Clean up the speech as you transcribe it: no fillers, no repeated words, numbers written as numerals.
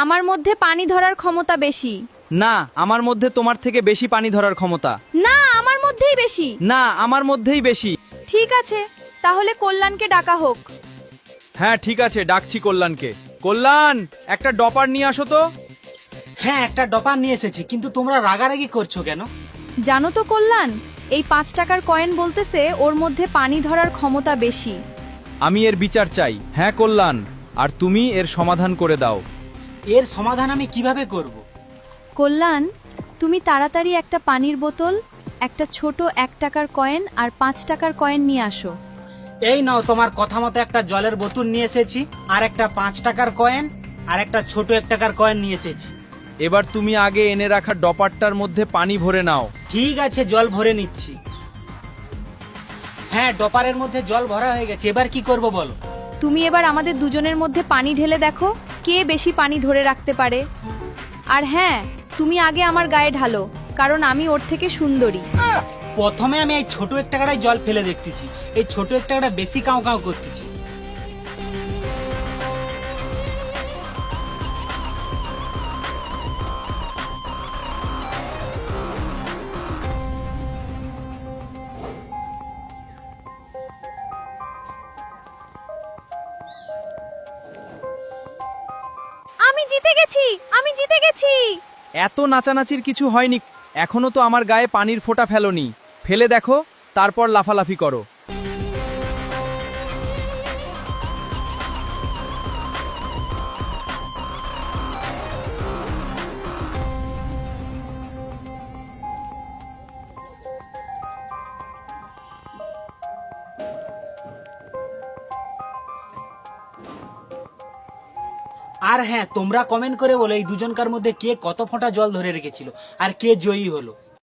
আমার মধ্যে পানি ধরার ক্ষমতা বেশি। না, আমার মধ্যে তোমার থেকে বেশি পানি ধরার ক্ষমতা। না, আমার মধ্যেই বেশি। না, আমার মধ্যেই বেশি। ঠিক আছে, তাহলে কল্যাণকে ডাকা হোক। হ্যাঁ ঠিক আছে, ডাকছি কল্যাণকে। কল্যাণ, একটা ডপার নিয়ে আসো তো। হ্যাঁ, একটা ডপার নিয়ে এসেছি, কিন্তু তোমরা রাগারাগি করছো কেন? জানো তো কল্যাণ, এই 5 টাকার কয়েন বলতেছে ওর মধ্যে পানি ধরার ক্ষমতা বেশি। আমি এর বিচার চাই। হ্যাঁ কল্যাণ, আর তুমি এর সমাধান করে দাও। এর সমাধান আমি কিভাবে করব? কল্যাণ, তুমি তাড়াতাড়ি একটা পানির বোতল, একটা ছোট 1 টাকার কয়েন আর 5 টাকার কয়েন নিয়ে আসো। এই নাও, তোমার কথা মতো একটা জলের বোতল নিয়ে এসেছি, আর একটা 5 টাকার কয়েন আর একটা ছোট 1 টাকার কয়েন নিয়ে এসেছি। এবার তুমি আগে এনে রাখা ডপারটার মধ্যে পানি ভরে নাও। ঠিক আছে, জল ভরে নিচ্ছি। হ্যাঁ, ডপারের মধ্যে জল ভরা হয়ে গেছে, এবার কি করব বলো? তুমি এবার আমাদের দুজনের মধ্যে পানি ঢেলে দেখো কে বেশি পানি ধরে রাখতে পারে। আর হ্যাঁ, তুমি আগে আমার গায়ে ঢালো, কারণ আমি ওর থেকে সুন্দরী। প্রথমে আমি এই ছোট 1 টাকাটাই জল ফেলে দেখতেছি, এই ছোট 1 টাকাটা বেশি কাউ কাউ করতেছি। আমি জিতে গেছি, আমি জিতে গেছি। এত নাচানাচির কিছু হয়নি। এখনো তো আমার গায়ে পানির ফোঁটা ফেলোনি। ফেলে দেখো, তারপর লাফালাফি করো। আর হ্যাঁ, তোমরা কমেন্ট করে বলো এই দুজনকার মধ্যে কে কত ফোঁটা জল ধরে রেখেছিল আর কে জয়ী হলো।